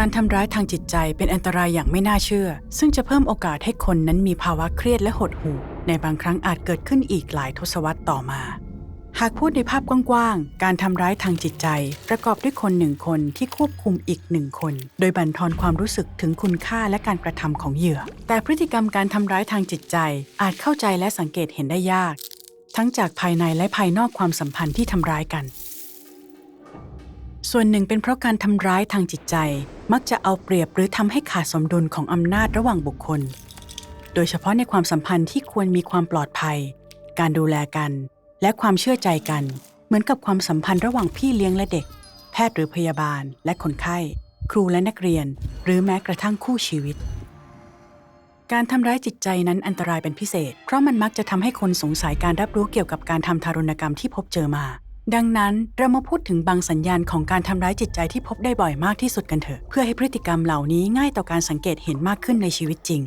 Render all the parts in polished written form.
การทำร้ายทางจิตใจเป็นอันตรายอย่างไม่น่าเชื่อซึ่งจะเพิ่มโอกาสให้คนนั้นมีภาวะเครียดและหดหู่ในบางครั้งอาจเกิดขึ้นอีกหลายทศวรรษต่อมาหากพูดในภาพกว้างๆการทำร้ายทางจิตใจประกอบด้วยคนหนึ่งคนที่ควบคุมอีกหนึ่งคนโดยบั่นทอนความรู้สึกถึงคุณค่าและการกระทำของเหยื่อแต่พฤติกรรมการทำร้ายทางจิตใจอาจเข้าใจและสังเกตเห็นได้ยากทั้งจากภายในและภายนอกความสัมพันธ์ที่ทำร้ายกันส่วนหนึ่งเป็นเพราะการทำร้ายทางจิตใจมักจะเอาเปรียบหรือทำให้ขาดสมดุลของอำนาจระหว่างบุคคลโดยเฉพาะในความสัมพันธ์ที่ควรมีความปลอดภัยการดูแลกันและความเชื่อใจกันเหมือนกับความสัมพันธ์ระหว่างพี่เลี้ยงและเด็กแพทย์หรือพยาบาลและคนไข้ครูและนักเรียนหรือแม้กระทั่งคู่ชีวิตการทำร้ายจิตใจนั้นอันตรายเป็นพิเศษเพราะมันมักจะทำให้คนสงสัยการรับรู้เกี่ยวกับการทำทารุณกรรมที่พบเจอมาดังนั้นเรามาพูดถึงบางสัญญาณของการทำร้ายจิตใจที่พบได้บ่อยมากที่สุดกันเถอะเพื่อให้พฤติกรรมเหล่านี้ง่ายต่อการสังเกตเห็นมากขึ้นในชีวิตจริง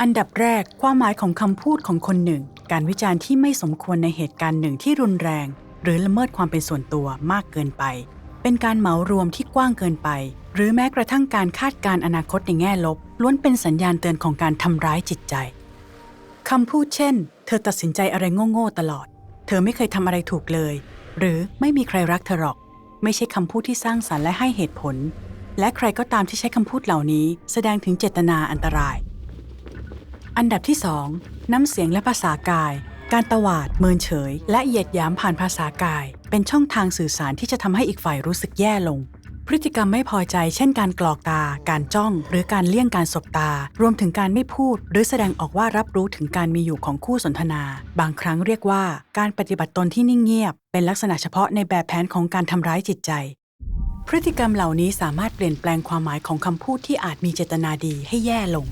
อันดับแรกความหมายของคำพูดของคนหนึ่งการวิจารณ์ที่ไม่สมควรในเหตุการณ์หนึ่งที่รุนแรงหรือละเมิดความเป็นส่วนตัวมากเกินไปเป็นการเหมารวมที่กว้างเกินไปหรือแม้กระทั่งการคาดการณ์อนาคตในแง่ลบล้วนเป็นสัญญาณเตือนของการทำร้ายจิตใจคำพูดเช่นเธอตัดสินใจอะไรโง่ๆตลอดเธอไม่เคยทำอะไรถูกเลยหรือไม่มีใครรักเธอหรอกไม่ใช่คำพูดที่สร้างสรรค์และให้เหตุผลและใครก็ตามที่ใช้คำพูดเหล่านี้แสดงถึงเจตนาอันตรายอันดับที่ 2 น้ำเสียงและภาษากายการตวาดเมินเฉยและเหยียดหยามผ่านภาษากายเป็นช่องทางสื่อสารที่จะทำให้อีกฝ่ายรู้สึกแย่ลงพฤติกรรมไม่พอใจเช่นการกรอกตาการจ้องหรือการเลี่ยงการสบตารวมถึงการไม่พูดหรือแสดงออกว่ารับรู้ถึงการมีอยู่ของคู่สนทนาบางครั้งเรียกว่าการปฏิบัติตนที่นิ่งเงียบเป็นลักษณะเฉพาะในแบบแผนของการทำร้ายจิตใจพฤติกรรมเหล่านี้สามารถเปลี่ยนแปลงความหมายของคำพูดที่อาจมีเจตนาดีให้แย่ลง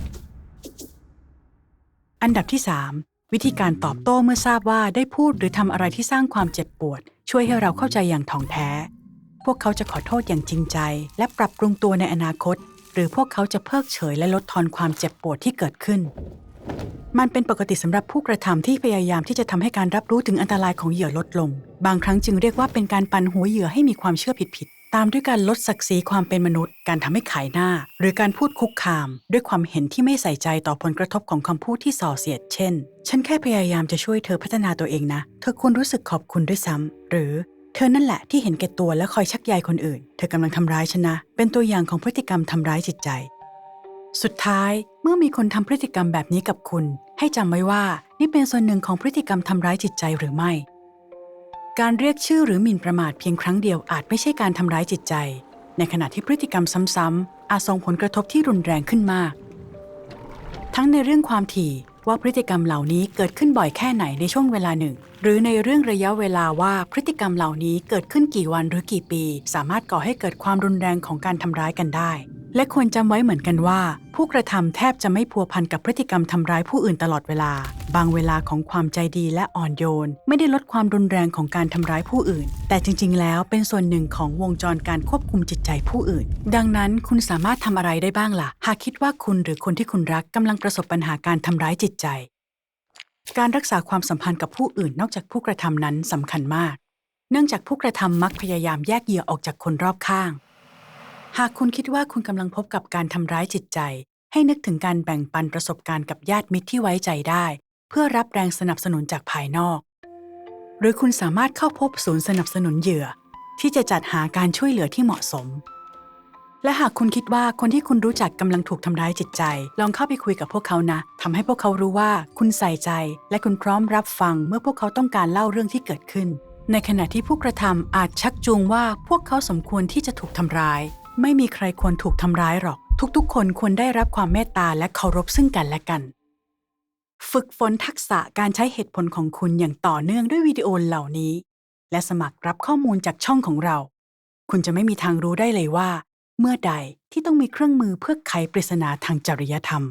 อันดับที่ 3 วิธีการตอบโต้เมื่อทราบว่าได้พูดหรือทำอะไรที่สร้างความเจ็บปวดช่วยให้เราเข้าใจอย่างถ่องแท้พวกเขาจะขอโทษอย่างจริงใจและปรับปรุงตัวในอนาคตหรือพวกเขาจะเพิกเฉยและลดทอนความเจ็บปวดที่เกิดขึ้นมันเป็นปกติสำหรับผู้กระทำที่พยายามที่จะทำให้การรับรู้ถึงอันตรายของเหยื่อลดลงบางครั้งจึงเรียกว่าเป็นการปั่นหัวเหยื่อให้มีความเชื่อผิดๆตามด้วยการลดศักดิ์ศรีความเป็นมนุษย์การทำให้ขายหน้าหรือการพูดคุกคามด้วยความเห็นที่ไม่ใส่ใจต่อผลกระทบของคำพูดที่ส่อเสียดเช่นฉันแค่พยายามจะช่วยเธอพัฒนาตัวเองนะเธอควรรู้สึกขอบคุณด้วยซ้ำหรือเธอนั่นแหละที่เห็นแก่ตัวและคอยชักใยคนอื่นเธอกำลังทำร้ายฉันนะเป็นตัวอย่างของพฤติกรรมทำร้ายจิตใจสุดท้ายเมื่อมีคนทำพฤติกรรมแบบนี้กับคุณให้จำไว้ว่านี่เป็นส่วนหนึ่งของพฤติกรรมทำร้ายจิตใจหรือไม่การเรียกชื่อหรือหมิ่นประมาทเพียงครั้งเดียวอาจไม่ใช่การทำร้ายจิตใจในขณะที่พฤติกรรมซ้ำๆอาจส่งผลกระทบที่รุนแรงขึ้นมากทั้งในเรื่องความถี่ว่าพฤติกรรมเหล่านี้เกิดขึ้นบ่อยแค่ไหนในช่วงเวลาหนึ่งหรือในเรื่องระยะเวลาว่าพฤติกรรมเหล่านี้เกิดขึ้นกี่วันหรือกี่ปีสามารถก่อให้เกิดความรุนแรงของการทำร้ายกันได้และควรจำไว้เหมือนกันว่าผู้กระทำแทบจะไม่พัวพันกับพฤติกรรมทำร้ายผู้อื่นตลอดเวลาบางเวลาของความใจดีและอ่อนโยนไม่ได้ลดความรุนแรงของการทำร้ายผู้อื่นแต่จริงๆแล้วเป็นส่วนหนึ่งของวงจรการควบคุมจิตใจผู้อื่นดังนั้นคุณสามารถทำอะไรได้บ้างล่ะหากคิดว่าคุณหรือคนที่คุณรักกำลังประสบปัญหาการทำร้ายจิตใจการรักษาความสัมพันธ์กับผู้อื่นนอกจากผู้กระทำนั้นสำคัญมากเนื่องจากผู้กระทำมักพยายามแยกเหยื่อออกจากคนรอบข้างหากคุณคิดว่าคุณกำลังพบกับการทำร้ายจิตใจให้นึกถึงการแบ่งปันประสบการณ์กับญาติมิตรที่ไว้ใจได้เพื่อรับแรงสนับสนุนจากภายนอกหรือคุณสามารถเข้าพบศูนย์สนับสนุนเหยื่อที่จะจัดหาการช่วยเหลือที่เหมาะสมและหากคุณคิดว่าคนที่คุณรู้จักกำลังถูกทำร้ายจิตใจลองเข้าไปคุยกับพวกเขานะทำให้พวกเขารู้ว่าคุณใส่ใจและคุณพร้อมรับฟังเมื่อพวกเขาต้องการเล่าเรื่องที่เกิดขึ้นในขณะที่ผู้กระทำอาจชักจูงว่าพวกเขาสมควรที่จะถูกทำร้ายไม่มีใครควรถูกทำร้ายหรอกทุกๆคนควรได้รับความเมตตาและเคารพซึ่งกันและกันฝึกฝนทักษะการใช้เหตุผลของคุณอย่างต่อเนื่องด้วยวิดีโอเหล่านี้และสมัครรับข้อมูลจากช่องของเราคุณจะไม่มีทางรู้ได้เลยว่าเมื่อใดที่ต้องมีเครื่องมือเพื่อไขปริศนาทางจริยธรรม